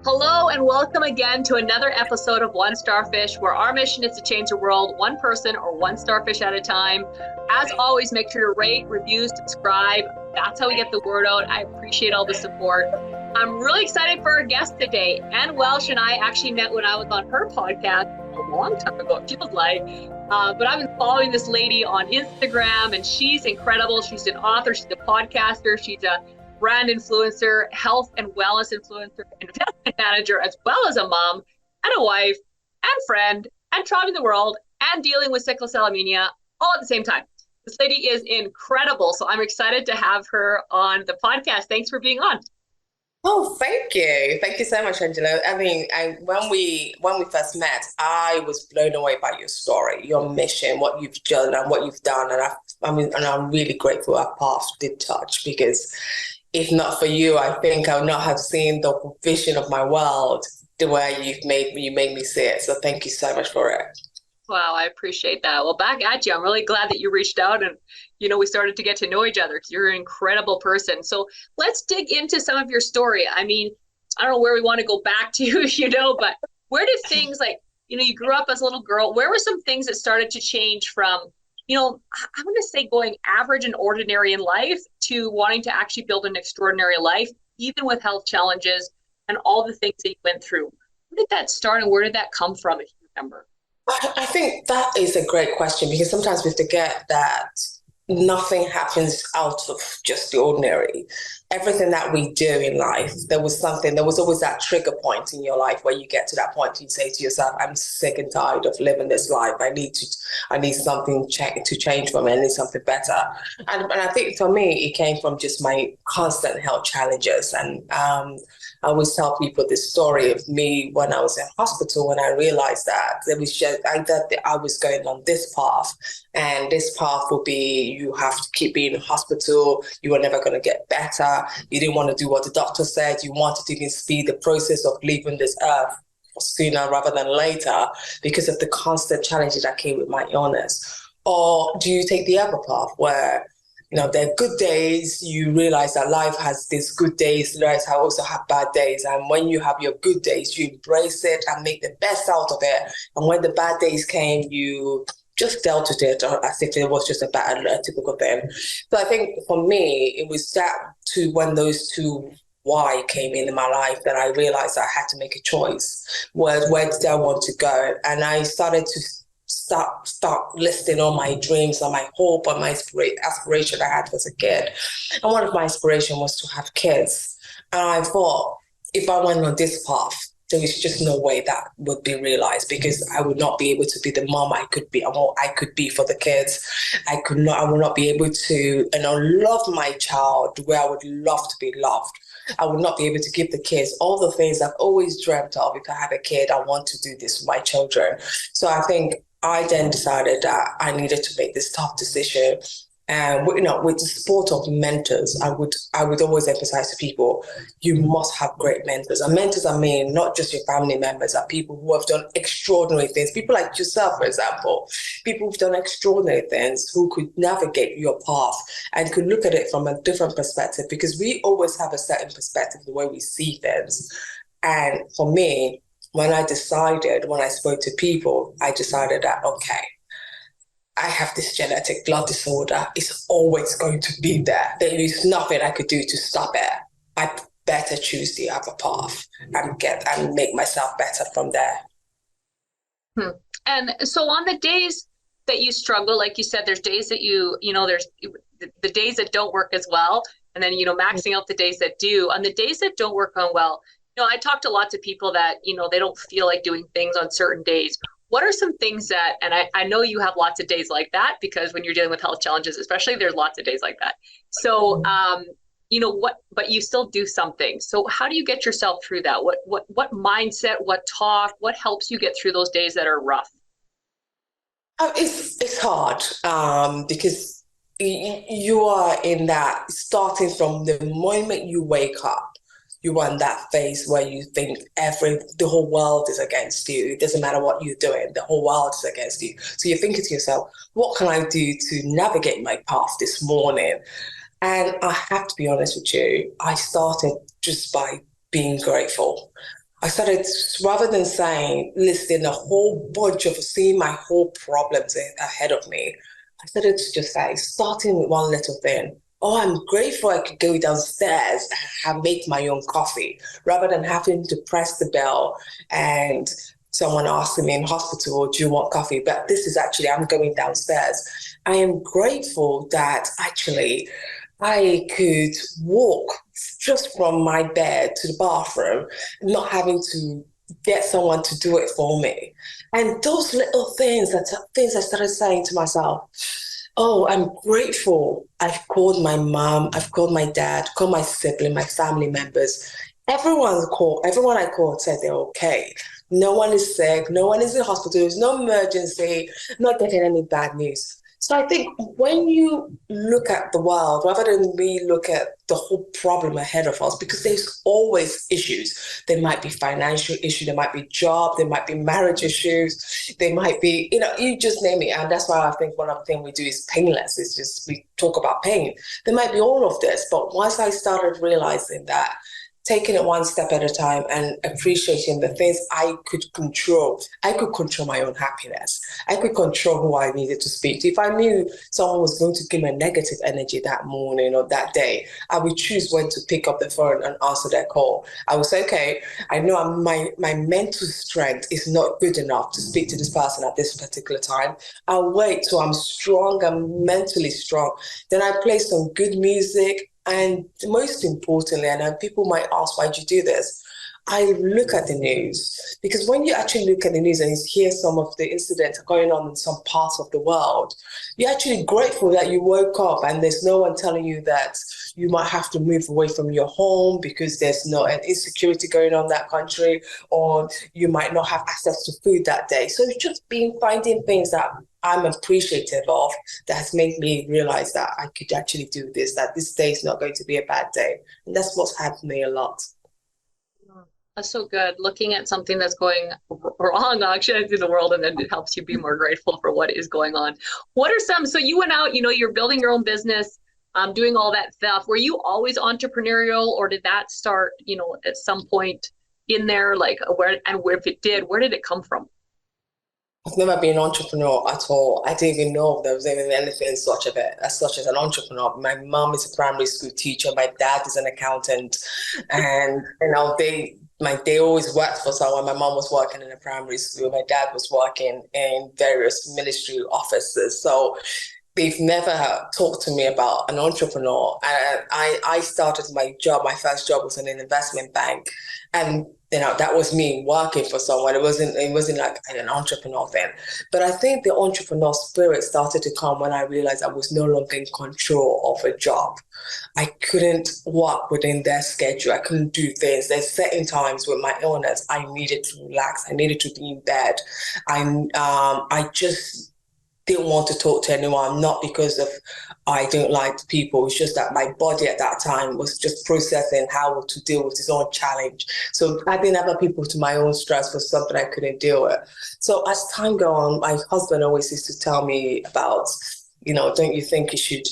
Hello and welcome again to another episode of One Starfish, where our mission is to change the world one person or one starfish at a time. As always, make sure to rate, review, subscribe. That's how we get the word out. I appreciate all the support. I'm really excited for our guest today. Anne Welsh and I actually met when I was on her podcast a long time ago, it feels like. But I've been following this lady on Instagram, and she's incredible. She's an author, she's a podcaster, she's a brand influencer, health and wellness influencer, investment manager, as well as a mom and a wife and friend and traveling the world and dealing with sickle cell anemia all at the same time. This lady is incredible. So I'm excited to have her on the podcast. Thanks for being on. Oh, thank you. Thank you so much, Angela. I mean, when we first met, I was blown away by your story, your mission, what you've done and what you've done. And I'm really grateful our paths did touch, because if not for you, I think I would not have seen the vision of my world the way you made me see it. So thank you so much for it. Wow, I appreciate that. Well, back at you. I'm really glad that you reached out and, we started to get to know each other, because you're an incredible person. So let's dig into some of your story. I mean, I don't know where we want to go back to, but where did things like, you grew up as a little girl. Where were some things that started to change from, I'm going to say going average and ordinary in life to wanting to actually build an extraordinary life, even with health challenges and all the things that you went through? Where did that start and where did that come from, if you remember? I think that is a great question, because sometimes we forget that nothing happens out of just the ordinary. Everything that we do in life, there was always that trigger point in your life where you get to that point, you say to yourself, I'm sick and tired of living this life. I need something to change from it. I need something better. And I think for me, it came from just my constant health challenges. And I always tell people this story of me when I was in hospital, when I realized that I was going on this path, and this path will be, you have to keep being in hospital. You are never going to get better. You didn't want to do what the doctor said. You wanted to even speed the process of leaving this earth sooner rather than later, because of the constant challenges that came with my illness. Or do you take the other path where, there are good days, you realize that life has these good days, life also have bad days. And when you have your good days, you embrace it and make the best out of it. And when the bad days came, you just dealt with it as if it was just a typical thing. So I think for me, it was that to when those two why came in my life that I realized I had to make a choice. Where did I want to go? And I started to start listing all my dreams and my hope and my aspiration I had as a kid. And one of my aspirations was to have kids. And I thought, if I went on this path, there was just no way that would be realized, because I would not be able to be the mom I could be for the kids. I would not be able to, love my child where I would love to be loved. I would not be able to give the kids all the things I've always dreamt of. If I have a kid, I want to do this with my children. So I think I then decided that I needed to make this tough decision. And with the support of mentors, I would always emphasize to people, you must have great mentors. And mentors, I mean, not just your family members, are people who have done extraordinary things. People like yourself, for example, people who've done extraordinary things, who could navigate your path and could look at it from a different perspective, because we always have a certain perspective the way we see things. And for me, when I spoke to people, I decided that, okay, I have this genetic blood disorder. It's always going to be there. There is nothing I could do to stop it. I better choose the other path and make myself better from there. And so on the days that you struggle, like you said, there's days that there's the days that don't work as well. And then, maxing out the days that do. On the days that don't work on well, I talk to lots of people that, they don't feel like doing things on certain days. What are some things that, and I know you have lots of days like that, because when you're dealing with health challenges, especially, there's lots of days like that. So, but you still do something. So how do you get yourself through that? What mindset, what talk, what helps you get through those days that are rough? It's hard because you are in that, starting from the moment you wake up. You are in that phase where you think the whole world is against you. It doesn't matter what you're doing, the whole world is against you. So you're thinking to yourself, what can I do to navigate my path this morning? And I have to be honest with you, I started just by being grateful. I started, rather than saying, listing a whole bunch of, seeing my whole problems ahead of me, I started to just say, starting with one little thing. Oh, I'm grateful I could go downstairs and make my own coffee, rather than having to press the bell and someone asking me in hospital, do you want coffee? But this is actually, I'm going downstairs. I am grateful that actually I could walk just from my bed to the bathroom, not having to get someone to do it for me. And those little things, things I started saying to myself, oh, I'm grateful. I've called my mom, I've called my dad, called my sibling, my family members. Everyone I called said they're okay. No one is sick, no one is in hospital, there's no emergency, not getting any bad news. So I think when you look at the world, rather than we look at the whole problem ahead of us, because there's always issues. There might be financial issues, there might be job, there might be marriage issues, there might be, you just name it. And that's why I think one of the things we do is painless. It's just we talk about pain. There might be all of this, but once I started realizing that, taking it one step at a time and appreciating the things I could control. I could control my own happiness. I could control who I needed to speak to. If I knew someone was going to give me a negative energy that morning or that day, I would choose when to pick up the phone and answer their call. I would say, okay, I know my mental strength is not good enough to speak to this person at this particular time. I'll wait till I'm strong, I'm mentally strong. Then I play some good music. And most importantly, and people might ask, why'd you do this? I look at the news, because when you actually look at the news and you hear some of the incidents going on in some parts of the world, you're actually grateful that you woke up and there's no one telling you that you might have to move away from your home because there's no an insecurity going on in that country, or you might not have access to food that day. So it's just been finding things that I'm appreciative of that has made me realize that I could actually do this, that this day is not going to be a bad day. And that's what's helped me a lot. That's so good. Looking at something that's going wrong actually in the world, and then it helps you be more grateful for what is going on. What are some, so you went out, you're building your own business, doing all that stuff. Were you always entrepreneurial, or did that start, at some point in there, like if it did, where did it come from? I've never been an entrepreneur at all. I didn't even know if there was even anything such as an entrepreneur. My mom is a primary school teacher. My dad is an accountant, and they always worked for someone. My mom was working in a primary school. My dad was working in various ministry offices. So they've never talked to me about an entrepreneur. I started my first job was in an investment bank, and that was me working for someone. It wasn't like an entrepreneur thing. But I think the entrepreneur spirit started to come when I realized I was no longer in control of a job. I couldn't work within their schedule. I couldn't do things. There's certain times with my illness, I needed to relax. I needed to be in bed. I just didn't want to talk to anyone, not because of I don't like people. It's just that my body at that time was just processing how to deal with its own challenge. So adding other people to my own stress was something I couldn't deal with. So as time goes on, my husband always used to tell me about, don't you think you should,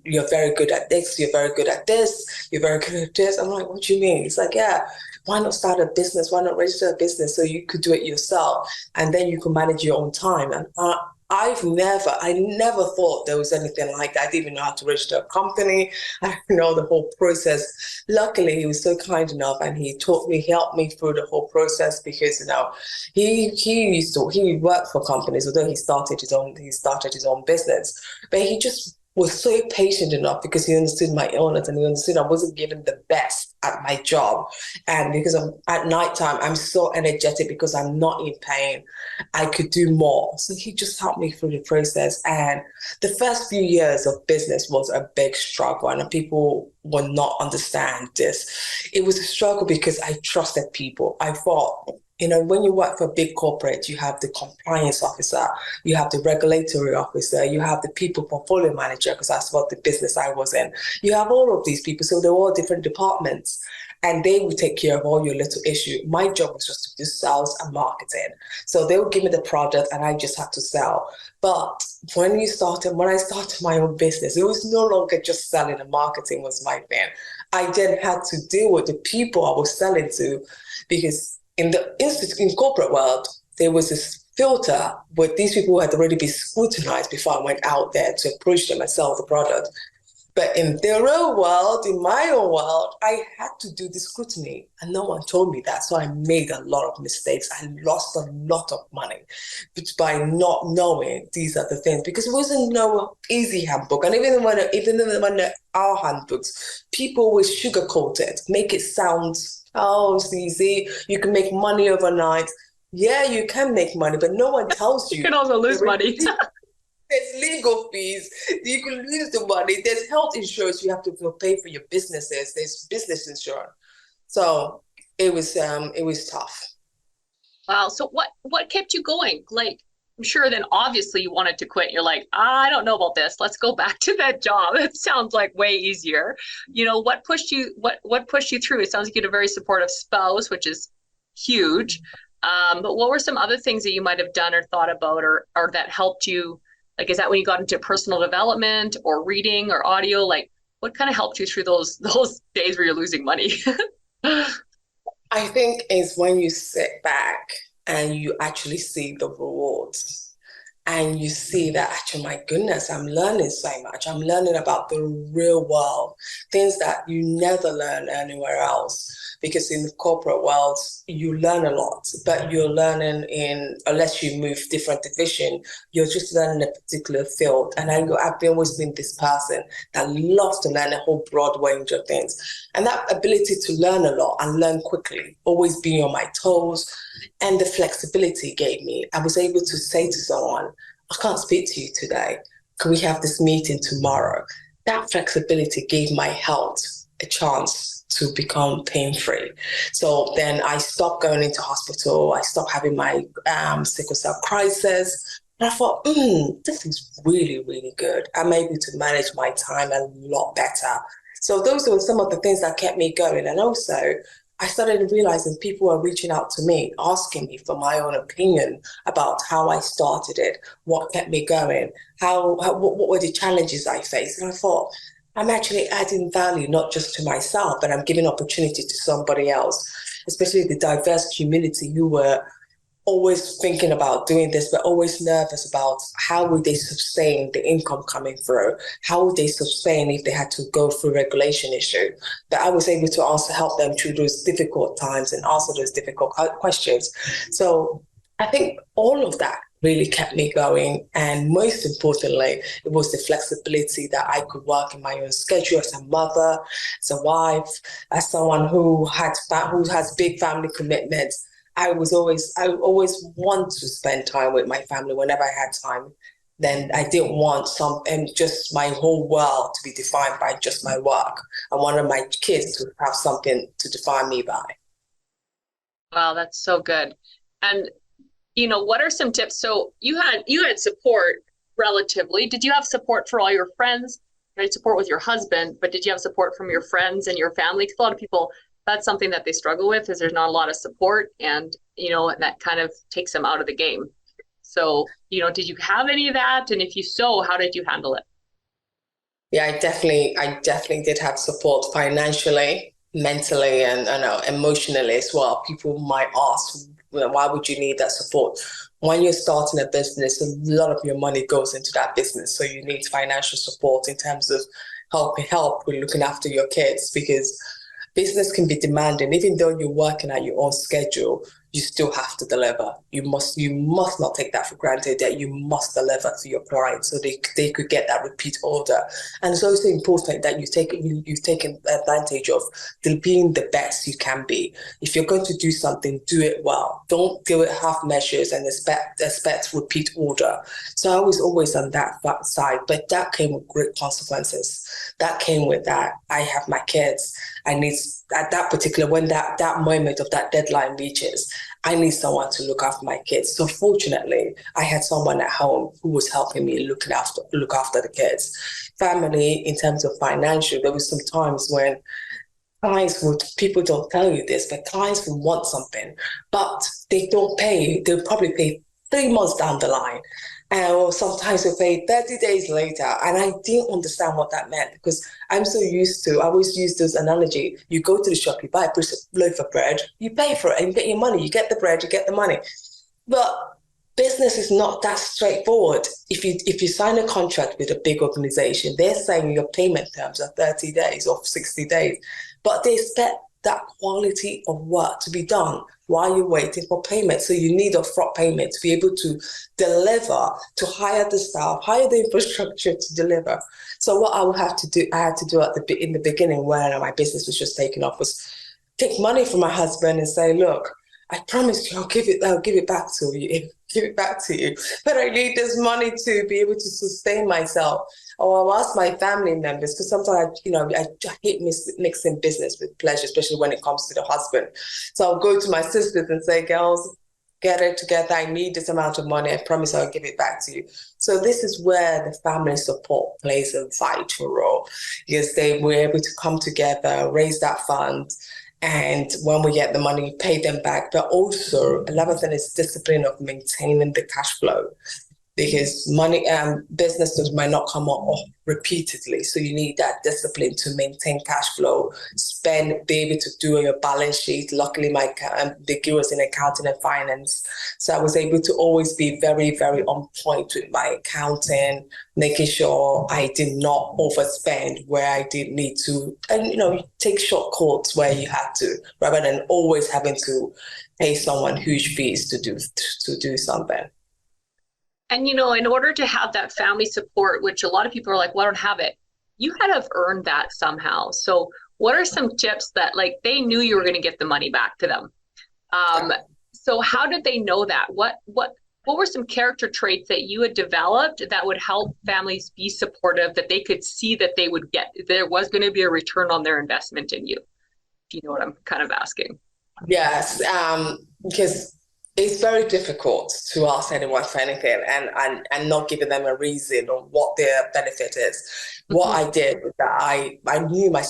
you're very good at this, you're very good at this, you're very good at this. I'm like, what do you mean? It's like, yeah, why not start a business? Why not register a business so you could do it yourself and then you can manage your own time? And I never thought there was anything like that. I didn't even know how to register a company. I didn't know the whole process. Luckily, he was so kind enough and he helped me through the whole process because, he worked for companies, although he started his own business, but he just was so patient enough because he understood my illness and he understood I wasn't given the best at my job. And because at nighttime, I'm so energetic because I'm not in pain. I could do more. So he just helped me through the process. And the first few years of business was a big struggle and people will not understand this. It was a struggle because I trusted people. I thought, when you work for a big corporate, you have the compliance officer, you have the regulatory officer, you have the people portfolio manager, because that's what the business I was in. You have all of these people, so they're all different departments, and they would take care of all your little issue. My job was just to do sales and marketing. So they would give me the product and I just had to sell. But when I started my own business, it was no longer just selling and marketing was my thing. I then had to deal with the people I was selling to, because in corporate world, there was this filter where these people had already been scrutinized before I went out there to approach them and sell the product. But in their own world, in my own world, I had to do the scrutiny, and no one told me that. So I made a lot of mistakes. I lost a lot of money by not knowing these are the things, because it wasn't no easy handbook. And even when there are handbooks, people always sugarcoat it, make it sound, oh, it's easy. You can make money overnight. Yeah, you can make money, but no one tells you. You can also lose money. There's legal fees. You can lose the money. There's health insurance you have to pay for your businesses. There's business insurance. So it was tough. Wow. So what kept you going? Like, I'm sure then obviously you wanted to quit. You're like, I don't know about this. Let's go back to that job. It sounds like way easier. You know, what pushed you through? It sounds like you had a very supportive spouse, which is huge. But what were some other things that you might have done or thought about or that helped you? Like, is that when you got into personal development or reading or audio? Like, what kind of helped you through those days where you're losing money? I think is when you sit back and you actually see the rewards. And you see that, actually, my goodness, I'm learning so much. I'm learning about the real world, things that you never learn anywhere else. Because in the corporate world, you learn a lot, but you're learning unless you move different division, you're just learning a particular field. And I've always been this person that loves to learn a whole broad range of things. And that ability to learn a lot and learn quickly, always being on my toes, and the flexibility it gave me. I was able to say to someone, I can't speak to you today. Can we have this meeting tomorrow? That flexibility gave my health a chance to become pain-free. So then I stopped going into hospital. I stopped having my sickle cell crisis. And I thought, this is really, really good. I'm able to manage my time a lot better. So those were some of the things that kept me going. And also, I started realizing people were reaching out to me, asking me for my own opinion about how I started it, what kept me going, what were the challenges I faced. And I thought, I'm actually adding value, not just to myself, but I'm giving opportunity to somebody else, especially the diverse community who were always thinking about doing this, but always nervous about how would they sustain the income coming through? How would they sustain if they had to go through regulation issue? But I was able to also help them through those difficult times and answer those difficult questions. So I think all of that really kept me going. And most importantly, it was the flexibility that I could work in my own schedule as a mother, as a wife, as someone who has big family commitments. I always want to spend time with my family whenever I had time. Then I didn't want just my whole world to be defined by just my work. I wanted my kids to have something to define me by. Wow, that's so good. And what are some tips? So you had support relatively. Did you have support for all your friends? You had support with your husband, but did you have support from your friends and your family? Because a lot of people, that's something that they struggle with, is there's not a lot of support, and that kind of takes them out of the game. So did you have any of that? And if you so, how did you handle it? Yeah, I definitely did have support financially, mentally, and emotionally as well. People might ask, why would you need that support? When you're starting a business, a lot of your money goes into that business, so you need financial support in terms of help with looking after your kids, because business can be demanding. Even though you're working at your own schedule, you still have to deliver. You must not take that for granted, that you must deliver to your clients so they could get that repeat order. And it's also important that you've taken advantage of being the best you can be. If you're going to do something, do it well. Don't do it half measures and expect repeat order. So I was always on that side, but that came with great consequences. That came with that. I have my kids. I need, at that particular, when that moment of that deadline reaches, I need someone to look after my kids. So fortunately, I had someone at home who was helping me look after the kids. Family, in terms of financial, there was some times when people don't tell you this, but clients will want something, but they don't pay. They'll probably pay 3 months down the line. or sometimes we pay 30 days later. And I didn't understand what that meant because I'm so used to, I always use this analogy. You go to the shop, you buy a loaf of bread, you pay for it and you get your money. You get the bread, you get the money. But business is not that straightforward. If you sign a contract with a big organization, they're saying your payment terms are 30 days or 60 days, but they expect that quality of work to be done while you're waiting for payment. So you need upfront payment to be able to deliver, to hire the staff, hire the infrastructure to deliver. So what I had to do in the beginning when my business was just taking off was take money from my husband and say, look, I promise you I'll give it back to you. Give it back to you. But I need this money to be able to sustain myself. Or I'll ask my family members, because sometimes, I hate mixing business with pleasure, especially when it comes to the husband. So I'll go to my sisters and say, girls, get it together. I need this amount of money. I promise I'll give it back to you. So this is where the family support plays a vital role, because they were able to come together, raise that fund, and when we get the money, pay them back. But also, another thing is discipline of maintaining the cash flow, because money businesses might not come up repeatedly. So you need that discipline to maintain cash flow, be able to do your balance sheet. Luckily, my degree was in accounting and finance. So I was able to always be very, very on point with my accounting, making sure I did not overspend where I did need to. And, take shortcuts where you had to, rather than always having to pay someone huge fees to do something. And, in order to have that family support, which a lot of people are like, well, I don't have it, you had to have earned that somehow. So what are some tips that they knew you were going to get the money back to them? So how did they know that? What were some character traits that you had developed that would help families be supportive, that they could see that they would get, there was going to be a return on their investment in you? Do you know what I'm kind of asking? Yes, because it's very difficult to ask anyone for anything and not giving them a reason or what their benefit is. Mm-hmm. What I did was that I knew my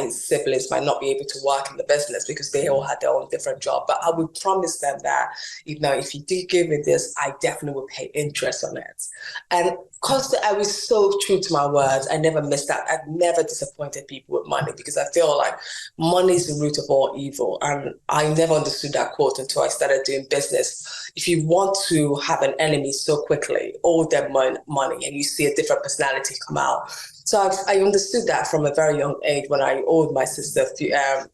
siblings might not be able to work in the business because they all had their own different job, but I would promise them that, if you do give me this, I definitely will pay interest on it. And because I was so true to my words, I never missed that. I've never disappointed people with money because I feel like money is the root of all evil. And I never understood that quote until I started doing business. If you want to have an enemy so quickly, owe them money, and you see a different personality come out. So I understood that from a very young age when I owed my sister I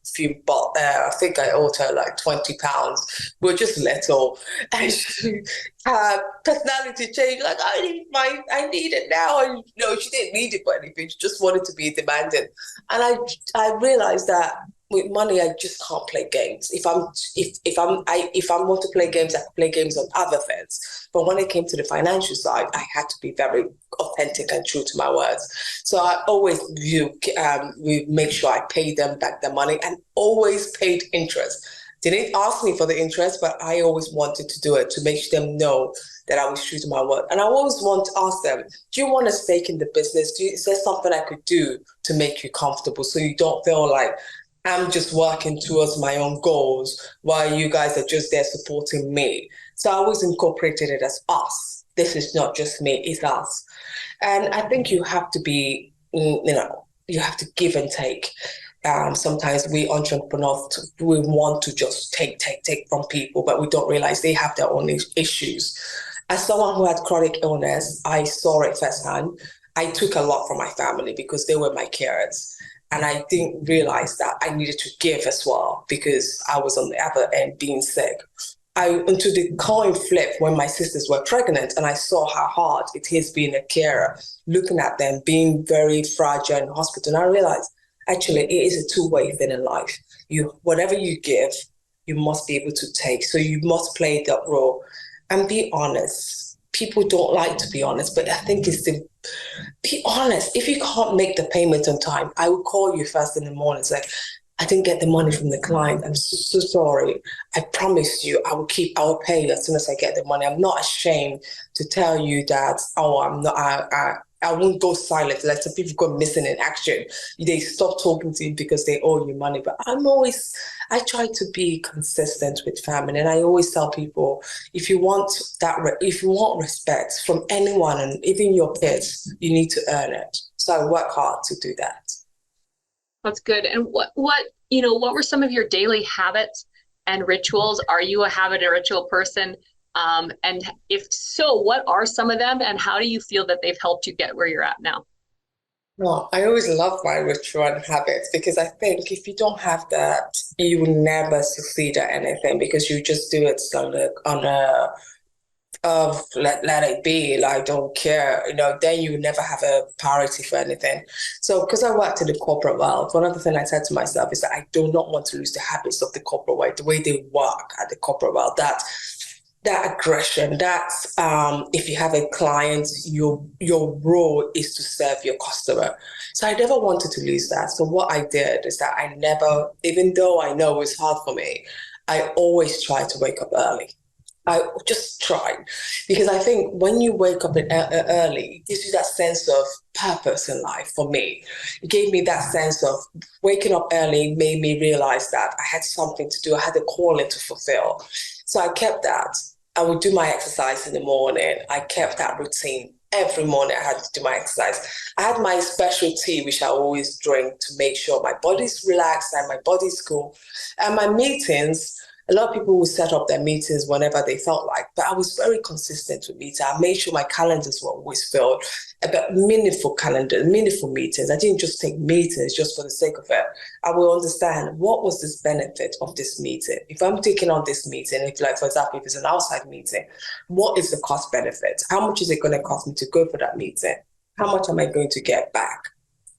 think I owed her like £20. We were just little. And she, her personality changed. Like, I need it now. And she didn't need it for anything. She just wanted to be demanding. And I realized that with money, I just can't play games. If I want to play games, I can play games on other things. But when it came to the financial side, I had to be very authentic and true to my words. So I always we make sure I pay them back their money, and always paid interest. They didn't ask me for the interest, but I always wanted to do it to make them know that I was true to my word. And I always want to ask them, do you want a stake in the business? Is there something I could do to make you comfortable so you don't feel like I'm just working towards my own goals while you guys are just there supporting me? So I always incorporated it as us. This is not just me, it's us. And I think you have to be, you have to give and take. Sometimes we entrepreneurs, we want to just take from people, but we don't realize they have their own issues. As someone who had chronic illness, I saw it firsthand. I took a lot from my family because they were my carers. And I didn't realize that I needed to give as well because I was on the other end being sick. Until the coin flipped when my sisters were pregnant and I saw how hard it is being a carer, looking at them being very fragile in hospital. And I realized, actually, it is a two-way thing in life. Whatever you give, you must be able to take. So you must play that role and be honest. People don't like to be honest, but I think it's to be honest. If you can't make the payment on time, I will call you first in the morning and say, I didn't get the money from the client. I'm so sorry. I promise you, I will pay you as soon as I get the money. I'm not ashamed to tell you that, I'm not, I won't go silent. Like some people go missing in action. They stop talking to you because they owe you money. But I try to be consistent with family. And I always tell people, if you want respect from anyone and even your kids, you need to earn it. So I work hard to do that. That's good. And what were some of your daily habits and rituals? Are you a habit and ritual person? And if so, what are some of them, and how do you feel that they've helped you get where you're at now? Well, I always love my ritual and habits because I think if you don't have that, you will never succeed at anything because you just do it let it be, like don't care, then you never have a priority for anything. So because I worked in the corporate world, one of the things I said to myself is that I do not want to lose the habits of the corporate world, the way they work at the corporate world, that aggression, that's if you have a client, your role is to serve your customer. So I never wanted to lose that. So what I did is that I never, even though I know it's hard for me, I always try to wake up early. I just try, because I think when you wake up early, it gives you that sense of purpose in life. For me, it gave me that sense of waking up early, made me realize that I had something to do. I had a calling to fulfill. So I kept that. I would do my exercise in the morning. I kept that routine. Every morning I had to do my exercise. I had my special tea, which I always drink to make sure my body's relaxed and my body's cool. And my meetings, a lot of people would set up their meetings whenever they felt like, but I was very consistent with meetings. I made sure my calendars were always filled, but meaningful meetings. I didn't just take meetings just for the sake of it. I will understand what was this benefit of this meeting. If I'm taking on this meeting, if like, for example, if it's an outside meeting, what is the cost benefit? How much is it going to cost me to go for that meeting? How much am I going to get back?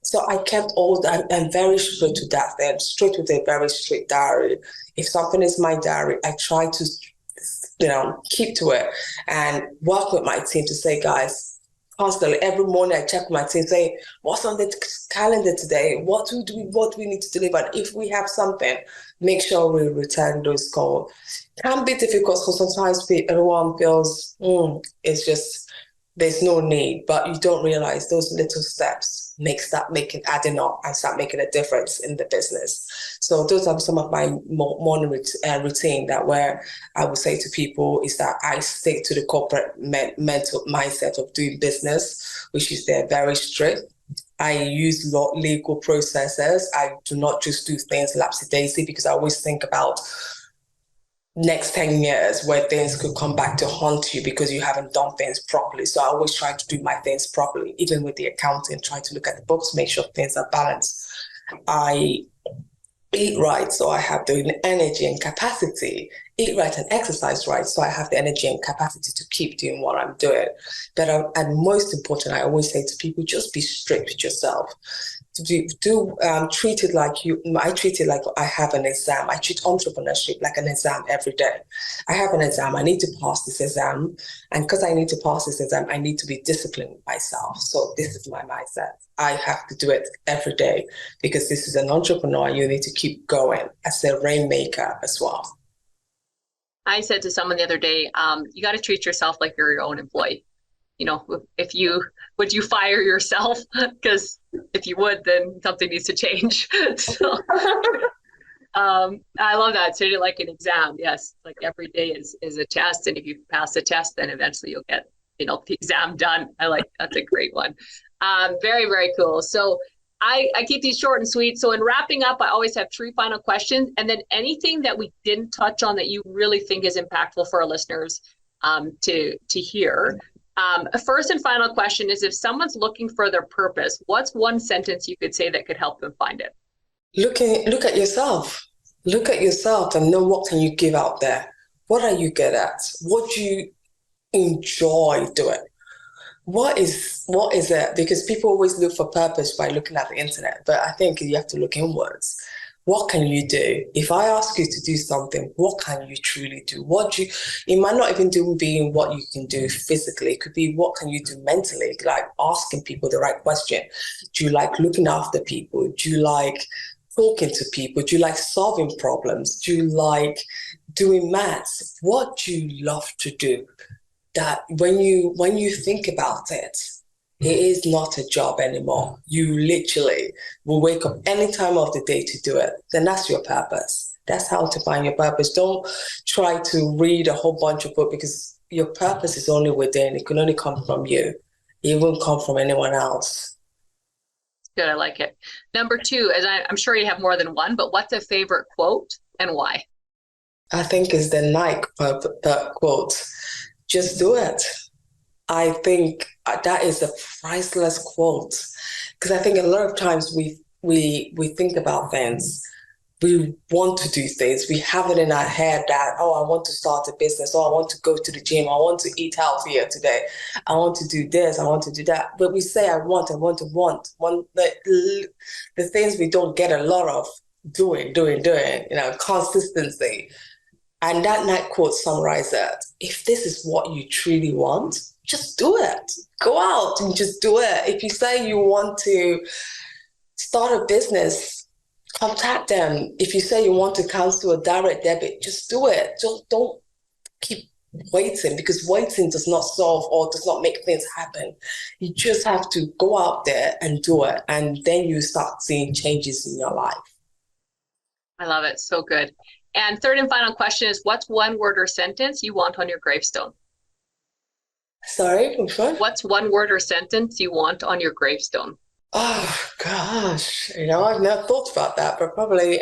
So I kept all that. I'm very straight to that then, straight with a very strict diary. If something is my diary, I try to, keep to it and work with my team to say, guys, constantly, every morning I check with my team, say, what's on the calendar today? What do we need to deliver? If we have something, make sure we return those calls. It can be difficult because sometimes everyone feels, it's just, there's no need, but you don't realize those little steps start adding up and start making a difference in the business. So those are some of my morning routine that where I would say to people is that I stick to the corporate mental mindset of doing business, which is they're very strict. I use legal processes. I do not just do things lapsy-daisy because I always think about next 10 years where things could come back to haunt you because you haven't done things properly. So I always try to do my things properly, even with the accounting, try to look at the books, make sure things are balanced. I eat right, so I have the energy and capacity. Eat right and exercise right, so I have the energy and capacity to keep doing what I'm doing. But and most important, I always say to people, just be strict with yourself. Treat it like I treat it like I have an exam. I treat entrepreneurship like an exam every day. I have an exam. I need to pass this exam. And because I need to pass this exam, I need to be disciplined with myself. So this is my mindset. I have to do it every day because this is an entrepreneur. You need to keep going as a rainmaker as well. I said to someone the other day, you got to treat yourself like you're your own employee. Would you fire yourself? Because if you would, then something needs to change. So I love that. Treat it like an exam. Yes, like every day is a test, and if you pass the test, then eventually you'll get the exam done. That's a great one. Very, very cool. So I keep these short and sweet. So in wrapping up, I always have 3 final questions, and then anything that we didn't touch on that you really think is impactful for our listeners to hear. First and final question is, if someone's looking for their purpose, what's one sentence you could say that could help them find it? Look at yourself. Look at yourself and know what can you give out there. What are you good at? What do you enjoy doing? What is it? Because people always look for purpose by looking at the internet, but I think you have to look inwards. What can you do? If I ask you to do something, what can you truly do? It might not even be what you can do physically. It could be what can you do mentally, like asking people the right question. Do you like looking after people? Do you like talking to people? Do you like solving problems? Do you like doing maths? What do you love to do? That when you think about it, it is not a job anymore. You literally will wake up any time of the day to do it. Then that's your purpose. That's how to find your purpose. Don't try to read a whole bunch of books, because your purpose is only within. It can only come from you. It won't come from anyone else. Good, I like it. Number two, as I'm sure you have more than one, but what's a favorite quote and why? I think it's the Nike quote. Just do it. I think that is a priceless quote, because I think a lot of times we think about things, we want to do things, we have it in our head that, oh, I want to start a business, or I want to go to the gym, I want to eat healthier today, I want to do this, I want to do that. But we say I want the things we don't get a lot of doing, consistency. And that night quote summarizes it. If this is what you truly want, just do it. Go out and just do it. If you say you want to start a business, contact them. If you say you want to cancel a direct debit, just do it. Just don't keep waiting, because waiting does not solve or does not make things happen. You just have to go out there and do it. And then you start seeing changes in your life. I love it. So good. And third and final question is, what's one word or sentence you want on your gravestone? Sorry, which one? What's one word or sentence you want on your gravestone? Oh, gosh. I've never thought about that, but probably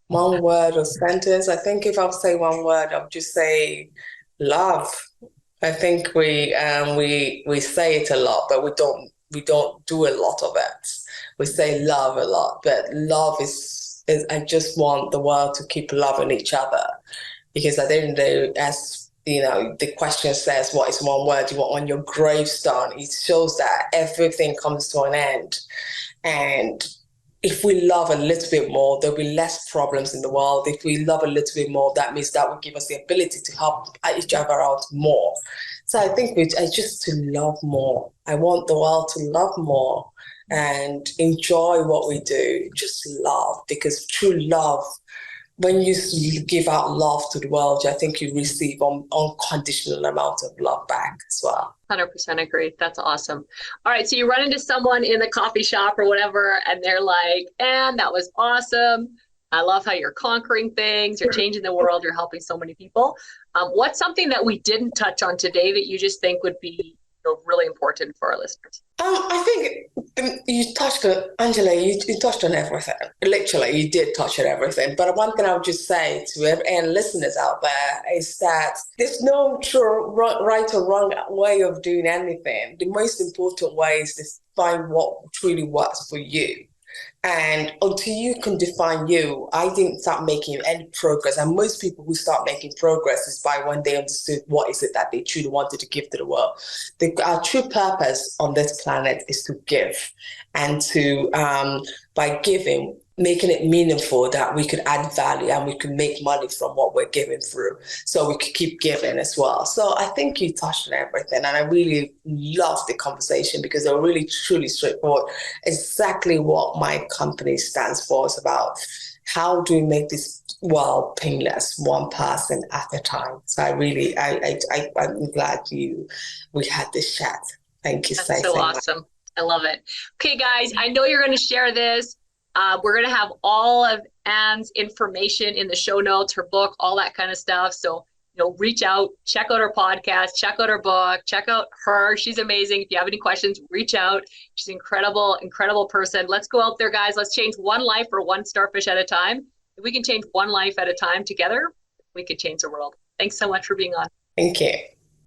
one word or sentence. I think if I'll say one word, I'll just say love. I think we say it a lot, but we don't do a lot of it. We say love a lot, but love is I just want the world to keep loving each other, because at the end of the day, as the question says, what is one word you want on your gravestone? It shows that everything comes to an end. And if we love a little bit more, there'll be less problems in the world. If we love a little bit more, that means that will give us the ability to help each other out more. So I think I just to love more. I want the world to love more and enjoy what we do. Just love, because true love, when you give out love to the world, I think you receive an unconditional amount of love back as well. 100% agree. That's awesome. All right. So you run into someone in the coffee shop or whatever, and they're like, "Anne, that was awesome. I love how you're conquering things. You're changing the world. You're helping so many people." What's something that we didn't touch on today that you just think would be really important for our listeners? I think you touched on, Angela, you touched on everything. Literally, you did touch on everything. But one thing I would just say to any listeners out there is that there's no right or wrong way of doing anything. The most important way is to find what truly works for you. And until you can define you, I didn't start making any progress. And most people who start making progress is by when they understood what is it that they truly wanted to give to the world. Our true purpose on this planet is to give, and to by giving, making it meaningful, that we could add value and we could make money from what we're giving through, so we could keep giving as well. So I think you touched on everything, and I really loved the conversation, because they're really truly straightforward. Exactly what my company stands for is about: how do we make this world painless, one person at a time? So I'm glad we had this chat. Thank you. That's so awesome. I love it. Okay, guys, I know you're going to share this. We're going to have all of Anne's information in the show notes, her book, all that kind of stuff. So, reach out, check out her podcast, check out her book, check out her. She's amazing. If you have any questions, reach out. She's an incredible, incredible person. Let's go out there, guys. Let's change one life or one starfish at a time. If we can change one life at a time together, we could change the world. Thanks so much for being on. Thank you.